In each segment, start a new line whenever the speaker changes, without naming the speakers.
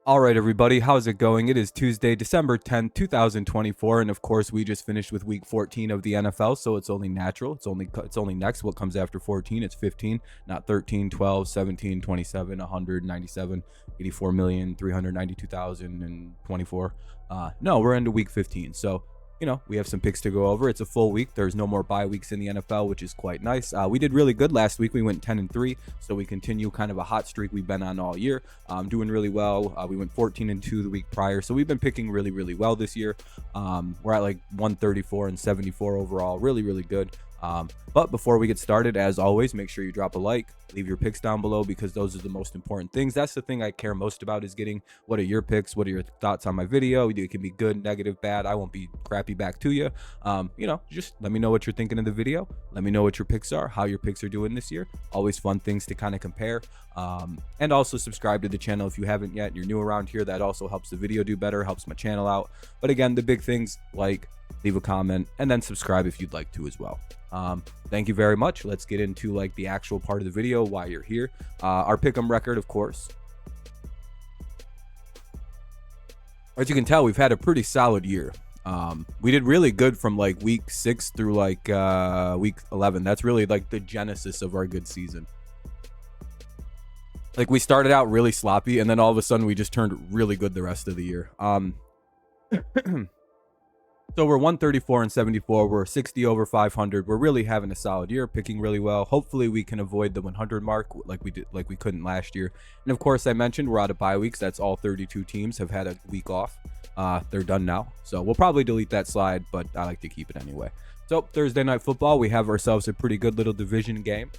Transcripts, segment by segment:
All right, everybody, how's it going? It is Tuesday, December 10th, 2024, and of course, we just finished with week 14 of the NFL, so it's only natural. It's only next. What comes after 14? It's 15, not 13, 12, 17, 27, 197, 84,392,024. No, we're into week 15. So, we have some picks to go over. It's a full week. There's no more bye weeks in the NFL, which is quite nice. We did really good last week. We went 10-3, so we continue kind of a hot streak we've been on all year. Doing really well. We went 14-2 the week prior, so we've been picking really, really well this year. We're at like 134 and 74 overall. Really, really good. But before we get started, as always, make sure you drop a like, leave your picks down below, because those are the most important things. That's the thing I care most about, is getting what are your picks, what are your thoughts on my video. It can be good, negative, bad. I won't be crappy back to you. Just let me know what you're thinking of the video. Let me know what your picks are, how your picks are doing this year. Always fun things to kind of compare. And also subscribe to the channel if you haven't yet and you're new around here. That also helps the video do better, helps my channel out. But again, the big things, like, leave a comment, and then subscribe if you'd like to as well. Thank you very much. Let's get into like the actual part of the video, why you're here. Our pick'em record, of course. As you can tell, we've had a pretty solid year. We did really good from like week 6 through like week 11. That's really like the genesis of our good season. Like, we started out really sloppy, and then all of a sudden we just turned really good the rest of the year. So we're 134 and 74. We're 60 over 500. We're really having a solid year, picking really well. Hopefully we can avoid the 100 mark like we couldn't last year. And of course, I mentioned we're out of bye weeks. That's all 32 teams have had a week off. They're done now. So we'll probably delete that slide, but I like to keep it anyway. So Thursday night football, we have ourselves a pretty good little division game.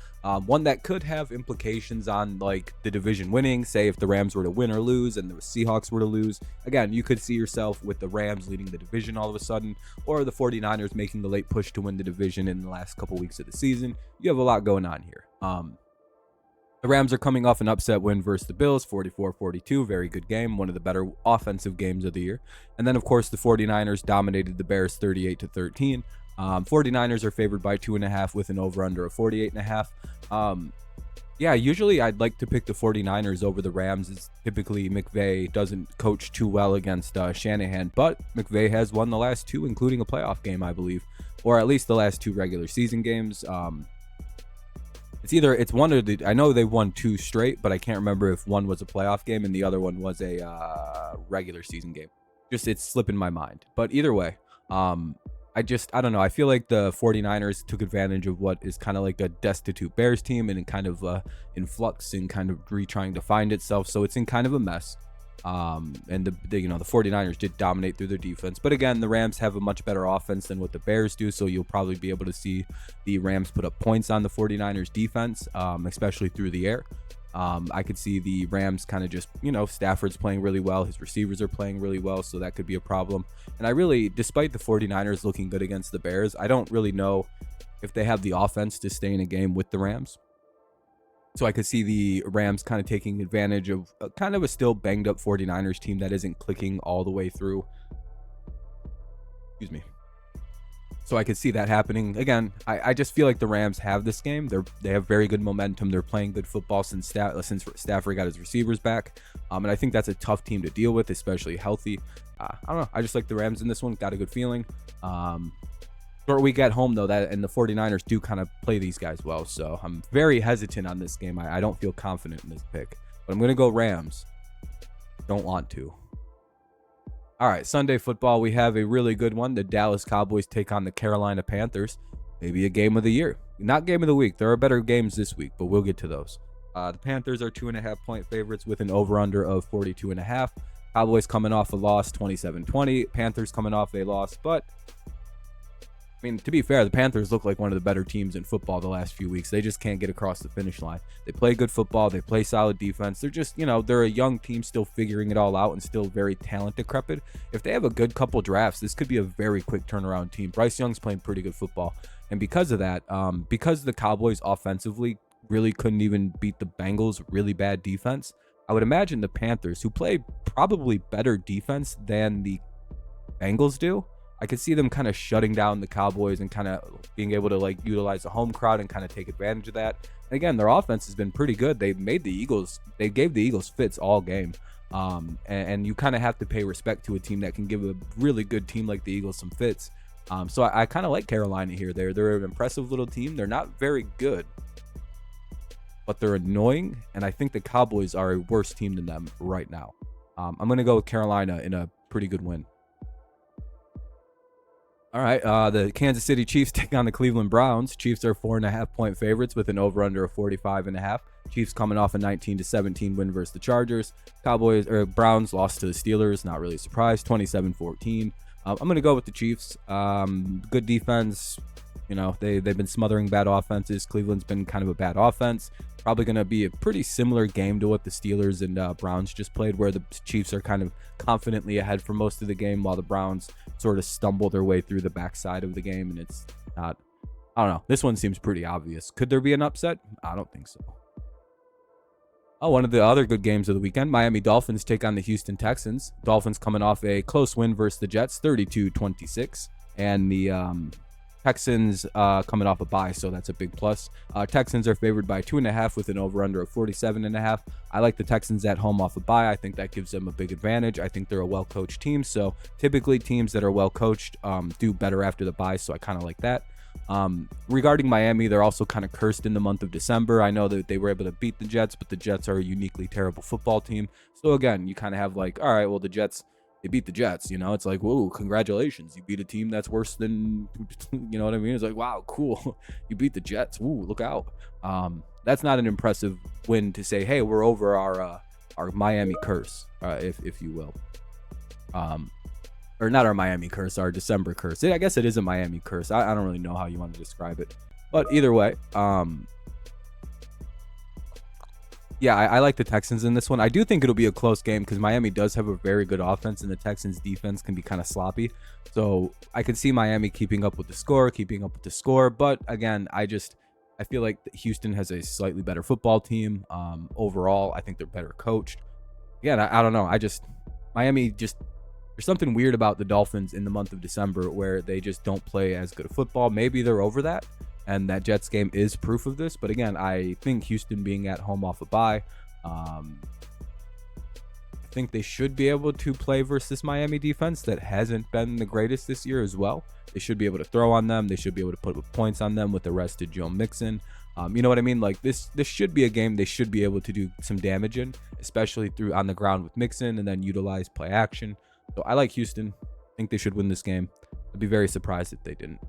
One that could have implications on like the division winning. Say if the Rams were to win or lose and the Seahawks were to lose. Again, you could see yourself with the Rams leading the division all of a sudden, or the 49ers making the late push to win the division in the last couple weeks of the season. You have a lot going on here. The Rams are coming off an upset win versus the Bills, 44-42. Very good game. One of the better offensive games of the year. And then, of course, the 49ers dominated the Bears 38-13. 49ers are favored by 2.5 with an over-under of 48.5. Yeah, usually I'd like to pick the 49ers over the Rams. It's typically McVay doesn't coach too well against Shanahan, but McVay has won the last 2, including a playoff game, I believe, or at least the last 2 regular season games. It's one of the, I know they won 2 straight, but I can't remember if one was a playoff game and the other one was a regular season game. It's slipping my mind. But either way, I don't know. I feel like the 49ers took advantage of what is kind of like a destitute Bears team, and in kind of in flux and kind of trying to find itself. So it's in kind of a mess. And the 49ers did dominate through their defense. But again, the Rams have a much better offense than what the Bears do. So you'll probably be able to see the Rams put up points on the 49ers defense, especially through the air. I could see the Rams kind of just, Stafford's playing really well. His receivers are playing really well, so that could be a problem. And I really, despite the 49ers looking good against the Bears, I don't really know if they have the offense to stay in a game with the Rams. So I could see the Rams kind of taking advantage of kind of a still banged up 49ers team that isn't clicking all the way through. Excuse me. So I could see that happening. Again, I just feel like the Rams have this game. They have very good momentum. They're playing good football since Stafford got his receivers back. And I think that's a tough team to deal with, especially healthy. I don't know. I just like the Rams in this one. Got a good feeling. Short week at home, though, and the 49ers do kind of play these guys well. So I'm very hesitant on this game. I don't feel confident in this pick. But I'm going to go Rams. Don't want to. All right, Sunday football, we have a really good one. The Dallas Cowboys take on the Carolina Panthers. Maybe a game of the year. Not game of the week. There are better games this week, but we'll get to those. The Panthers are 2.5-point favorites with an over-under of 42.5. Cowboys coming off a loss, 27-20. Panthers coming off a loss, but I mean, to be fair, the Panthers look like one of the better teams in football the last few weeks. They just can't get across the finish line. They play good football. They play solid defense. They're just, they're a young team still figuring it all out and still very talent decrepit. If they have a good couple drafts, this could be a very quick turnaround team. Bryce Young's playing pretty good football. And because of that, because the Cowboys offensively really couldn't even beat the Bengals' really bad defense, I would imagine the Panthers, who play probably better defense than the Bengals do, I could see them kind of shutting down the Cowboys and kind of being able to utilize the home crowd and kind of take advantage of that. And again, their offense has been pretty good. They gave the Eagles fits all game. And you kind of have to pay respect to a team that can give a really good team like the Eagles some fits. So I kind of like Carolina here. They're an impressive little team. They're not very good, but they're annoying, and I think the Cowboys are a worse team than them right now. I'm going to go with Carolina in a pretty good win. All right, the Kansas City Chiefs take on the Cleveland Browns. Chiefs are 4.5-point favorites with an over/under of 45.5. Chiefs coming off a 19-17 win versus the Chargers. Browns lost to the Steelers. Not really a surprise, 27-14. I'm going to go with the Chiefs. Good defense. You know, they've been smothering bad offenses. Cleveland's been kind of a bad offense. Probably going to be a pretty similar game to what the Steelers and Browns just played, where the Chiefs are kind of confidently ahead for most of the game, while the Browns sort of stumble their way through the backside of the game. And it's not, I don't know. This one seems pretty obvious. Could there be an upset? I don't think so. Oh, one of the other good games of the weekend, Miami Dolphins take on the Houston Texans. Dolphins coming off a close win versus the Jets, 32-26. And the Texans coming off a bye, so that's a big plus. Texans are favored by 2.5 with an over/under of 47.5. I like the Texans at home off a bye. I think that gives them a big advantage. I think they're a well-coached team, so typically teams that are well-coached do better after the bye, so I kind of like that. Regarding Miami, they're also kind of cursed in the month of December. I know that they were able to beat the Jets, but the Jets are a uniquely terrible football team. So again, you kind of have like, all right, well, the Jets, they beat the Jets, you know, it's like, whoa, congratulations. You beat a team that's worse than, you know what I mean? It's like, wow, cool. You beat the Jets. Ooh, look out. That's not an impressive win to say, hey, we're over our Miami curse, if you will. Or not our Miami curse, our December curse. I guess it is a Miami curse. I don't really know how you want to describe it. But either way, yeah, I like the Texans in this one. I do think it'll be a close game because Miami does have a very good offense and the Texans defense can be kind of sloppy. So I could see Miami keeping up with the score. But again, I feel like Houston has a slightly better football team. Overall, I think they're better coached. Again, I don't know. Miami just, there's something weird about the Dolphins in the month of December where they just don't play as good a football. Maybe they're over that. And that Jets game is proof of this. But again, I think Houston being at home off a bye, I think they should be able to play versus this Miami defense that hasn't been the greatest this year as well. They should be able to throw on them. They should be able to put points on them with the rested Joe Mixon. You know what I mean? Like this should be a game they should be able to do some damage in, especially through on the ground with Mixon and then utilize play action. So I like Houston. I think they should win this game. I'd be very surprised if they didn't.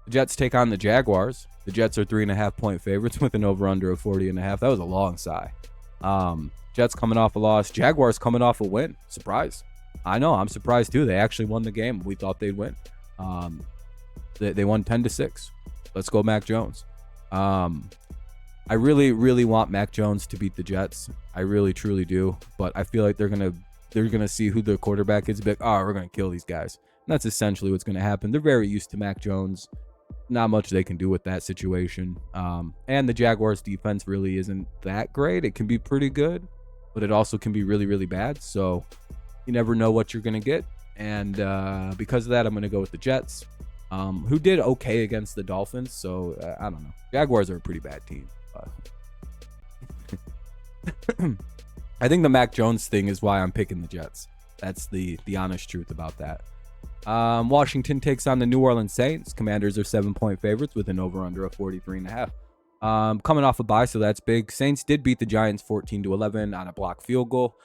The Jets take on the Jaguars. The Jets are 3.5-point favorites with an over/under of 40.5. That was a long sigh. Jets coming off a loss. Jaguars coming off a win. Surprise. I know. I'm surprised too. They actually won the game. We thought they'd win. They won 10-6. Let's go, Mac Jones. I really, really want Mac Jones to beat the Jets. I really, truly do. But I feel like they're gonna see who the quarterback is. Be like, oh, we're gonna kill these guys. And that's essentially what's gonna happen. They're very used to Mac Jones. Not much they can do with that situation. And the Jaguars defense really isn't that great. It can be pretty good, but it also can be really, really bad. So you never know what you're going to get. And because of that, I'm going to go with the Jets, who did okay against the Dolphins. So I don't know. Jaguars are a pretty bad team. I think the Mac Jones thing is why I'm picking the Jets. That's the honest truth about that. Washington takes on the New Orleans Saints. Commanders are 7-point favorites with an over/under of 43.5. Coming off a bye, so that's big. Saints did beat the Giants 14-11 on a blocked field goal.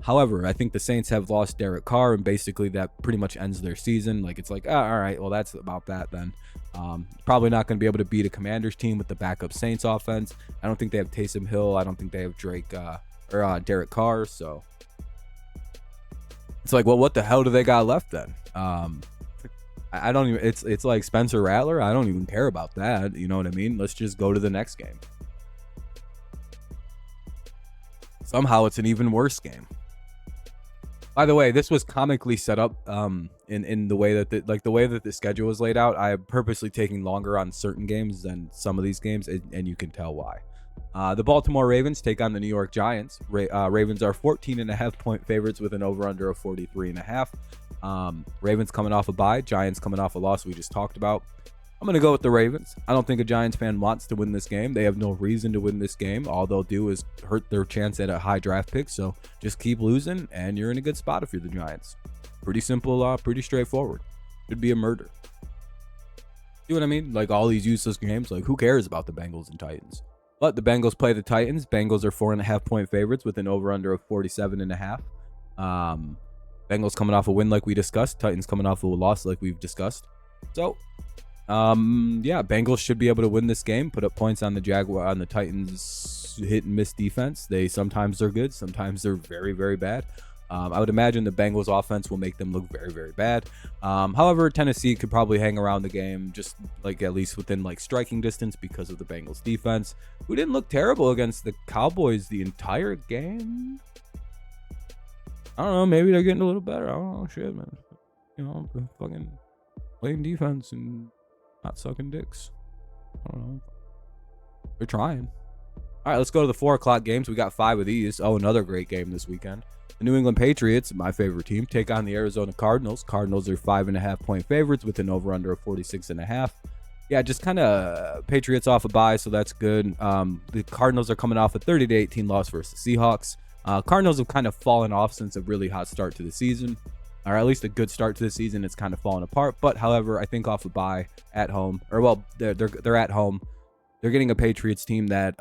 However, I think the Saints have lost Derek Carr, and basically that pretty much ends their season. Like it's like, all right, well that's about that then. Probably not going to be able to beat a Commanders team with the backup Saints offense. I don't think they have Taysom Hill. I don't think they have Derek Carr. So it's like, well, what the hell do they got left then? I don't even, it's like Spencer Rattler. I don't even care about that. You know what I mean? Let's just go to the next game. Somehow it's an even worse game. By the way, this was comically set up in the way that the way that the schedule was laid out. I am purposely taking longer on certain games than some of these games, and you can tell why. The Baltimore Ravens take on the New York Giants. Ravens are 14.5-point favorites with an over/under of 43.5. Ravens coming off a bye. Giants coming off a loss we just talked about. I'm going to go with the Ravens. I don't think a Giants fan wants to win this game. They have no reason to win this game. All they'll do is hurt their chance at a high draft pick. So just keep losing, and you're in a good spot if you're the Giants. Pretty simple, pretty straightforward. Should be a murder. You know what I mean? Like all these useless games, like who cares about the Bengals and Titans? But the Bengals play the Titans. Bengals are 4.5-point favorites with an over-under of 47.5. Bengals coming off a win like we discussed. Titans coming off a loss like we've discussed. So, yeah, Bengals should be able to win this game, put up points on the Titans hit and miss defense. Sometimes they're good, sometimes they're very, very bad. I would imagine the Bengals offense will make them look very, very bad. However, Tennessee could probably hang around the game, just like at least within like striking distance because of the Bengals defense, who didn't look terrible against the Cowboys the entire game. I don't know, maybe they're getting a little better. I don't know, shit, man. You know, fucking playing defense and not sucking dicks. I don't know. They're trying. All right, let's go to the 4 o'clock games. We got 5 of these. Oh, another great game this weekend. The New England Patriots, my favorite team, take on the Arizona Cardinals. Cardinals are 5.5-point favorites with an over-under of 46.5. Yeah, just kind of Patriots off a bye, so that's good. The Cardinals are coming off a 30-18 loss versus the Seahawks. Cardinals have kind of fallen off since a really hot start to the season, or at least a good start to the season. It's kind of fallen apart. But however, I think off a bye at home, or well, they're at home. They're getting a Patriots team that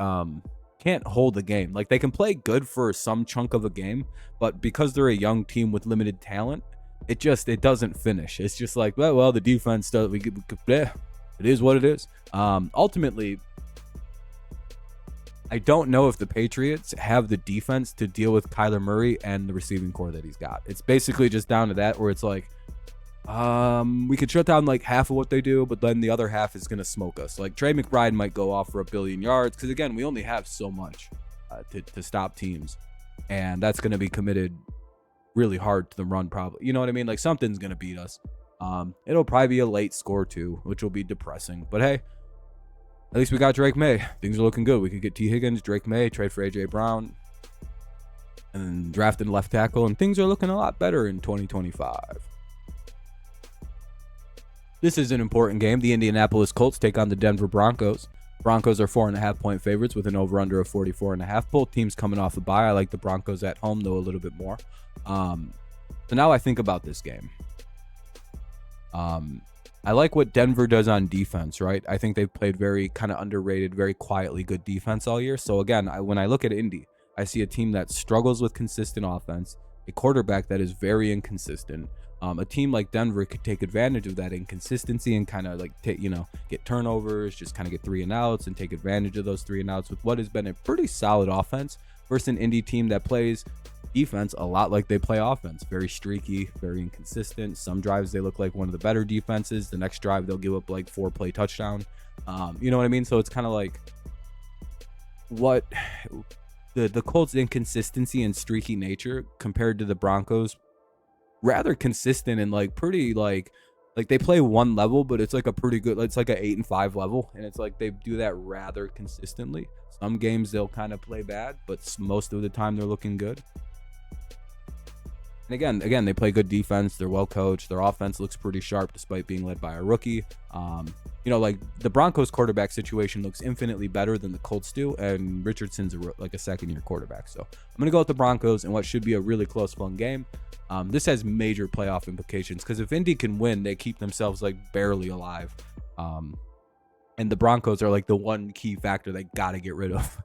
can't hold the game. Like they can play good for some chunk of a game, but because they're a young team with limited talent, it doesn't finish. It's just like, well, the defense does. It is what it is. Ultimately, I don't know if the Patriots have the defense to deal with Kyler Murray and the receiving core that he's got. It's basically just down to that, where it's like, we could shut down like half of what they do, but then the other half is going to smoke us. Like Trey McBride might go off for 1 billion yards, because again, we only have so much to stop teams, and that's going to be committed really hard to the run probably. You know what I mean? Like something's going to beat us. It'll probably be a late score too, which will be depressing, but hey, at least we got Drake May. Things are looking good. We could get T. Higgins, Drake May, trade for A.J. Brown, and then draft in left tackle, and things are looking a lot better in 2025. This is an important game. The Indianapolis Colts take on the Denver Broncos. Broncos are 4.5-point favorites with an over-under of 44.5. Both teams coming off a bye. I like the Broncos at home, though, a little bit more. So now I think about this game. I like what Denver does on defense, right? I think they've played very kind of underrated, very quietly good defense all year. So again, when I look at Indy, I see a team that struggles with consistent offense, a quarterback that is very inconsistent. A team like Denver could take advantage of that inconsistency and kind of like get turnovers, just kind of get 3 and outs and take advantage of those 3 and outs with what has been a pretty solid offense versus an Indy team that plays defense a lot like they play offense. Very streaky, very inconsistent. Some drives they look like one of the better defenses. The next drive they'll give up like 4-play touchdown. You know what I mean? So it's kind of like what the Colts' inconsistency and streaky nature compared to the Broncos, rather consistent and like pretty like they play one level, but it's like a pretty good, it's like an 8-5 level, and it's like they do that rather consistently. Some games they'll kind of play bad, but most of the time they're looking good. And again, they play good defense. They're well coached. Their offense looks pretty sharp despite being led by a rookie. Like the Broncos quarterback situation looks infinitely better than the Colts do, and Richardson's like a second-year quarterback. So I'm going to go with the Broncos in what should be a really close, fun game. This has major playoff implications because if Indy can win, they keep themselves like barely alive. And the Broncos are like the one key factor they got to get rid of.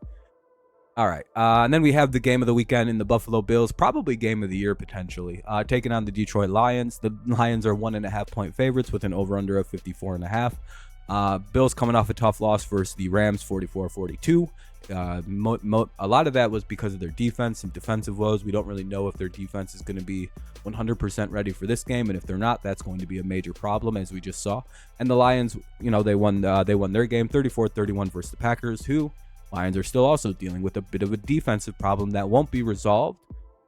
All right. And then we have the game of the weekend in the Buffalo Bills, probably game of the year potentially, taking on the Detroit Lions. The Lions are 1.5-point favorites with an over-under of 54.5. Bills coming off a tough loss versus the Rams, 44-42. A lot of that was because of their defense and defensive woes. We don't really know if their defense is going to be 100% ready for this game, and if they're not, that's going to be a major problem, as we just saw. And the Lions, they won their game 34-31 versus the Packers, who Lions are still also dealing with a bit of a defensive problem that won't be resolved.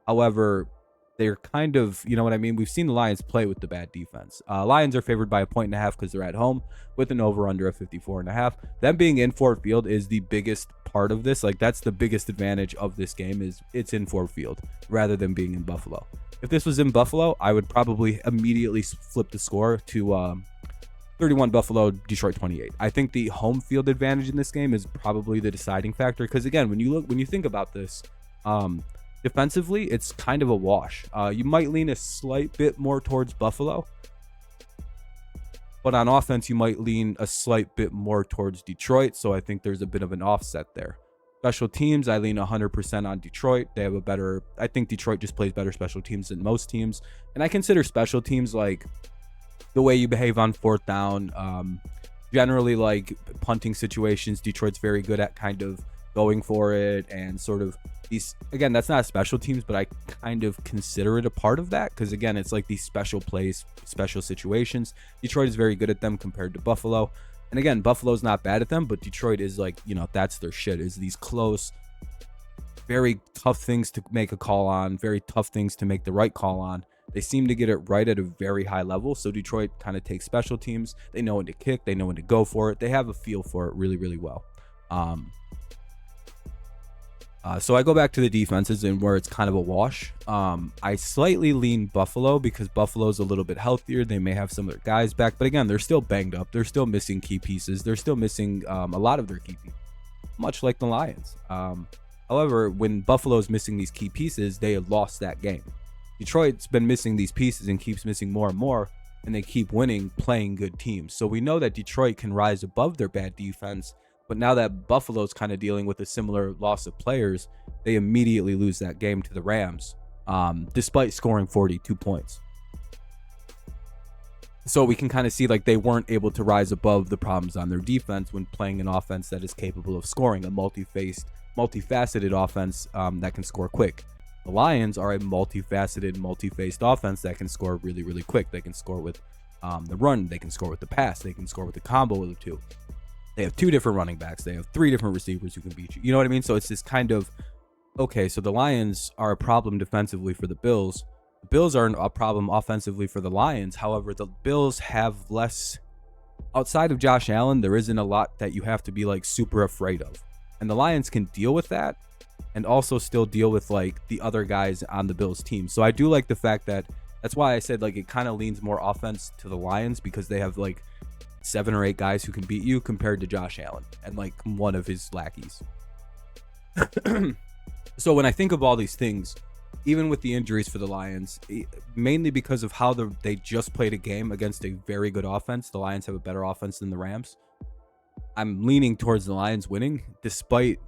However, they're kind of, you know what I mean? We've seen the Lions play with the bad defense. Lions are favored by 1.5 because they're at home with an over-under of 54.5. Them being in Ford Field is the biggest part of this. Like, that's the biggest advantage of this game, is it's in Ford Field rather than being in Buffalo. If this was in Buffalo, I would probably immediately flip the score to 31 Buffalo, Detroit 28. I think the home field advantage in this game is probably the deciding factor, because again, when you think about this, defensively, it's kind of a wash. You might lean a slight bit more towards Buffalo, but on offense, you might lean a slight bit more towards Detroit. So I think there's a bit of an offset there. Special teams, I lean 100% on Detroit. They have a better, I think Detroit just plays better special teams than most teams. And I consider special teams like the way you behave on fourth down, generally like punting situations. Detroit's very good at kind of going for it, and sort of these, again, that's not special teams, but I kind of consider it a part of that, because again, it's like these special plays, special situations. Detroit is very good at them compared to Buffalo. And again, Buffalo's not bad at them, but Detroit is like, you know, that's their shit, is these close, very tough things to make a call on, very tough things to make the right call on. They seem to get it right at a very high level. So Detroit kind of takes special teams. They know when to kick. They know when to go for it. They have a feel for it really, really well. So I go back to the defenses and where it's kind of a wash. I slightly lean Buffalo because Buffalo's a little bit healthier. They may have some of their guys back, but again, they're still banged up. They're still missing key pieces. They're still missing a lot of their key pieces, much like the Lions. However, when Buffalo's missing these key pieces, they have lost that game. Detroit's been missing these pieces and keeps missing more and more, and they keep winning playing good teams. So we know that Detroit can rise above their bad defense. But now that Buffalo's kind of dealing with a similar loss of players, they immediately lose that game to the Rams, despite scoring 42 points. So we can kind of see like they weren't able to rise above the problems on their defense when playing an offense that is capable of scoring, a multifaceted offense that can score quick. The Lions are a multifaceted, multi-faced offense that can score really, really quick. They can score with the run. They can score with the pass. They can score with the combo of the two. They have 2 different running backs. They have 3 different receivers who can beat you. You know what I mean? So it's this kind of, okay, so the Lions are a problem defensively for the Bills. The Bills are a problem offensively for the Lions. However, the Bills have less, outside of Josh Allen, there isn't a lot that you have to be like super afraid of. And the Lions can deal with that and also still deal with like the other guys on the Bills team. So I do like the fact that, that's why I said like it kind of leans more offense to the Lions, because they have like 7 or 8 guys who can beat you compared to Josh Allen and like one of his lackeys. So when I think of all these things, even with the injuries for the Lions, mainly because of how they just played a game against a very good offense, the Lions have a better offense than the Rams. I'm leaning towards the Lions winning, despite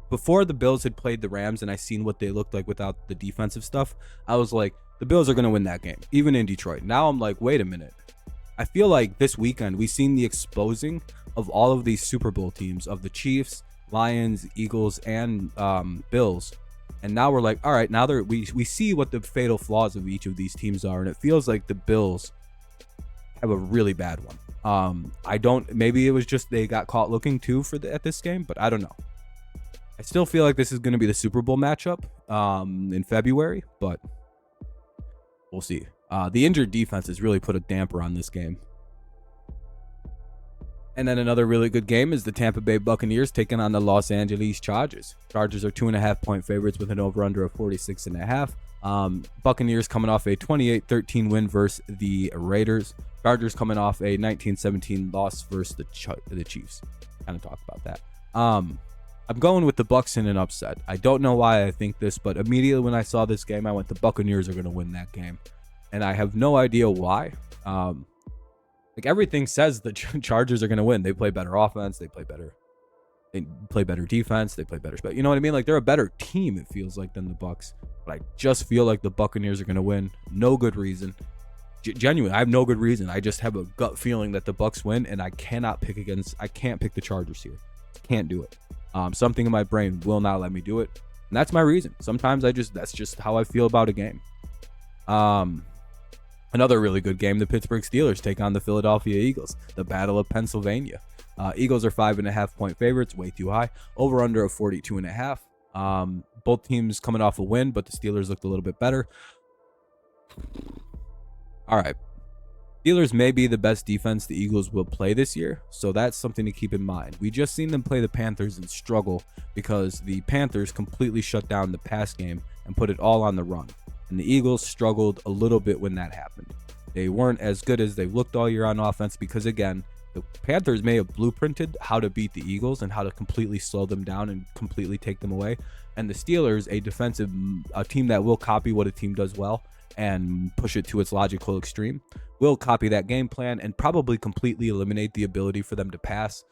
before the Bills had played the Rams and I seen what they looked like without the defensive stuff, I was like, the Bills are going to win that game, even in Detroit. Now I'm like, wait a minute. I feel like this weekend we've seen the exposing of all of these Super Bowl teams, of the Chiefs, Lions, Eagles, and Bills. And now we're like, all right, now we see what the fatal flaws of each of these teams are. And it feels like the Bills have a really bad one. Maybe it was just they got caught looking too at this game, but I don't know. I still feel like this is going to be the Super Bowl matchup in February, but we'll see. The injured defense has really put a damper on this game. And then another really good game is the Tampa Bay Buccaneers taking on the Los Angeles Chargers. Chargers are 2.5-point favorites with an over-under of 46.5. Buccaneers coming off a 28-13 win versus the Raiders. Chargers coming off a 19-17 loss versus the Chiefs. Kind of talk about that. I'm going with the Bucs in an upset. I don't know why I think this, but immediately when I saw this game, I went, the Buccaneers are going to win that game. And I have no idea why. Like everything says the Chargers are going to win. They play better offense. They play better defense. They play better. You know what I mean? Like they're a better team, it feels like, than the Bucs. But I just feel like the Buccaneers are going to win. No good reason. Genuine. I have no good reason. I just have a gut feeling that the Bucs win, and I can't pick the Chargers here. Can't do it. Something in my brain will not let me do it. And that's my reason. Sometimes that's just how I feel about a game. Another really good game, the Pittsburgh Steelers take on the Philadelphia Eagles, the Battle of Pennsylvania. Eagles are 5.5-point favorites, way too high. Over under of 42.5. Both teams coming off a win, but the Steelers looked a little bit better. All right. Steelers may be the best defense the Eagles will play this year, so that's something to keep in mind. We just seen them play the Panthers and struggle because the Panthers completely shut down the pass game and put it all on the run. And the Eagles struggled a little bit when that happened. They weren't as good as they've looked all year on offense because, again, the Panthers may have blueprinted how to beat the Eagles and how to completely slow them down and completely take them away. And the Steelers, a team that will copy what a team does well and push it to its logical extreme, will copy that game plan and probably completely eliminate the ability for them to pass.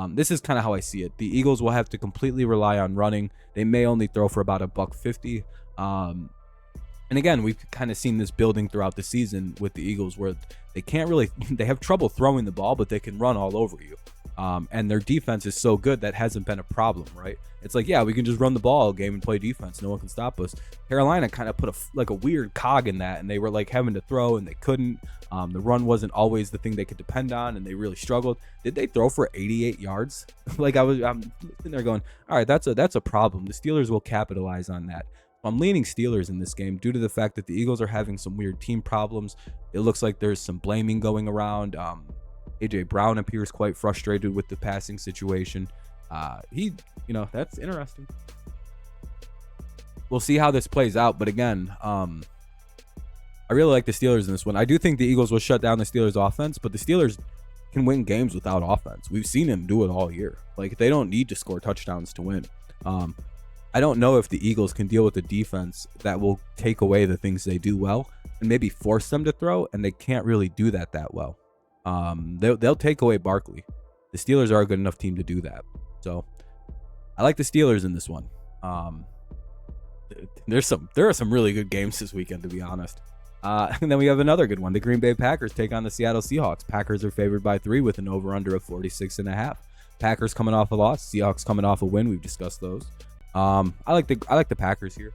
This is kind of how I see it. The Eagles will have to completely rely on running. They may only throw for about $150. And again, we've kind of seen this building throughout the season with the Eagles where they can't really, they have trouble throwing the ball, but they can run all over you. And their defense is so good that hasn't been a problem, right? It's like, yeah, we can just run the ball all game and play defense. No one can stop us. Carolina kind of put a weird cog in that, and they were like having to throw and they couldn't. The run wasn't always the thing they could depend on, and they really struggled. Did they throw for 88 yards? I'm sitting there going, all right, that's a problem. The Steelers will capitalize on that. I'm leaning Steelers in this game due to the fact that the Eagles are having some weird team problems. It looks like there's some blaming going around. AJ Brown appears quite frustrated with the passing situation. That's interesting. We'll see how this plays out. But again, I really like the Steelers in this one. I do think the Eagles will shut down the Steelers offense, but the Steelers can win games without offense. We've seen them do it all year. Like, they don't need to score touchdowns to win. I don't know if the Eagles can deal with a defense that will take away the things they do well and maybe force them to throw, and they can't really do that well. They'll take away Barkley. The Steelers are a good enough team to do that. So I like the Steelers in this one. There are some really good games this weekend, to be honest. And then we have another good one. The Green Bay Packers take on the Seattle Seahawks. Packers are favored by 3 with an over-under of 46.5. Packers coming off a loss. Seahawks coming off a win. We've discussed those. I like the Packers here.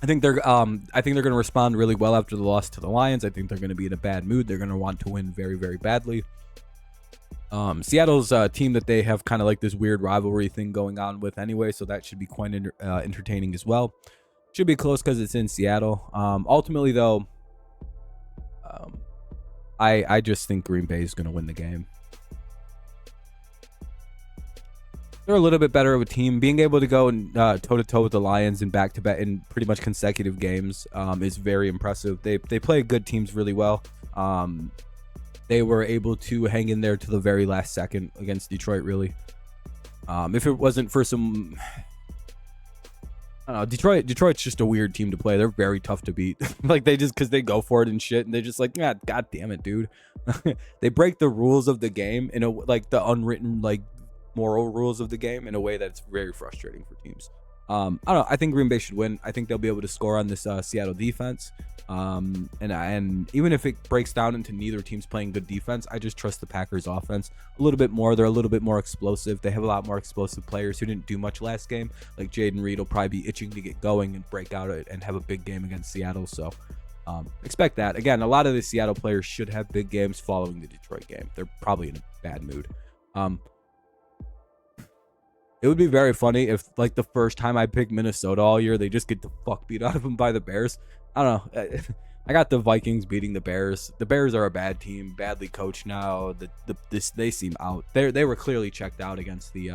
I think they're going to respond really well after the loss to the Lions. I think they're going to be in a bad mood. They're going to want to win very, very badly. Seattle's a team that they have kind of like this weird rivalry thing going on with anyway, so that should be quite entertaining as well. Should be close because it's in Seattle. Ultimately, though, I just think Green Bay is going to win the game. They're a little bit better of a team. Being able to go and toe-to-toe with the Lions in back-to-back in pretty much consecutive games is very impressive. They play good teams really well. They were able to hang in there to the very last second against Detroit, really. If it wasn't for some... I don't know, Detroit's just a weird team to play. They're very tough to beat. Like, because they go for it and shit, and they're just like, yeah, god damn it, dude. They break the rules of the game in the unwritten, moral rules of the game in a way that's very frustrating for teams. I don't know. I think Green Bay should win. I think they'll be able to score on this Seattle defense. And even if it breaks down into neither team's playing good defense, I just trust the Packers offense a little bit more. They're a little bit more explosive. They have a lot more explosive players who didn't do much last game. Like Jaden Reed will probably be itching to get going and break out and have a big game against Seattle. So expect that. Again, a lot of the Seattle players should have big games following the Detroit game. They're probably in a bad mood. It would be very funny if, the first time I picked Minnesota all year, they just get the fuck beat out of them by the Bears. I don't know. I got the Vikings beating the Bears. The Bears are a bad team, badly coached now. They seem out. They were clearly checked out against the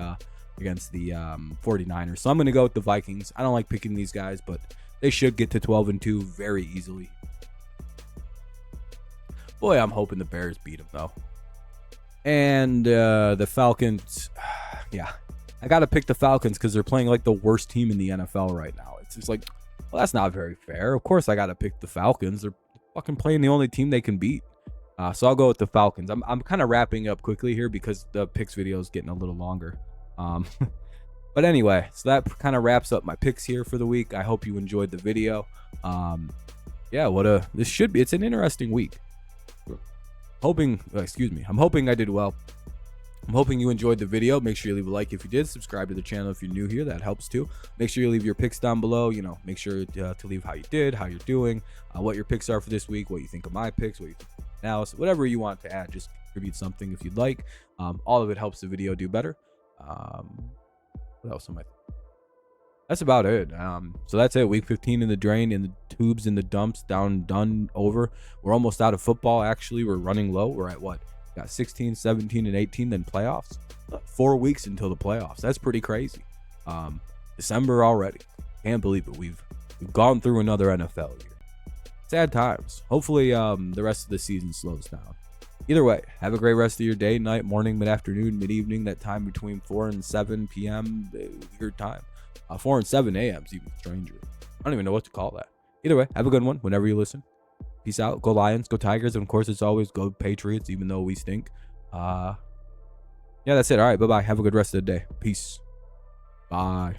49ers. So I'm going to go with the Vikings. I don't like picking these guys, but they should get to 12-2 very easily. Boy, I'm hoping the Bears beat them, though. And the Falcons, yeah. I got to pick the Falcons because they're playing like the worst team in the NFL right now. It's just like, well, that's not very fair. Of course I got to pick the Falcons. They're fucking playing the only team they can beat. So I'll go with the Falcons. I'm kind of wrapping up quickly here because the picks video is getting a little longer. But anyway, so that kind of wraps up my picks here for the week. I hope you enjoyed the video. Yeah, it's an interesting week. I'm hoping I did well. I'm hoping you enjoyed the video. Make sure you leave a like if you did. Subscribe to the channel if you're new here. That helps too. Make sure you leave your picks down below. Make sure to leave how you did, how you're doing, what your picks are for this week, what you think of my picks, what you think of analysis, whatever you want to add. Just contribute something if you'd like. All of it helps the video do better. What else am I? That's about it. So that's it. Week 15 in the drain, in the tubes, in the dumps, done, over. We're almost out of football. Actually, we're running low. We're at what? Got 16, 17, and 18, then playoffs. 4 weeks until the playoffs. That's pretty crazy. December already. Can't believe it. We've gone through another NFL year. sad times. Hopefully, the rest of the season slows down. Either way, have a great rest of your day, night, morning, mid-afternoon, mid-evening. That time between 4 and 7 p.m. Your time. 4 and 7 a.m. is even stranger. I don't even know what to call that. Either way, have a good one whenever you listen. Peace out. Go Lions. Go Tigers. And of course, it's always go Patriots, even though we stink. Yeah, that's it. All right. Bye-bye. Have a good rest of the day. Peace. Bye.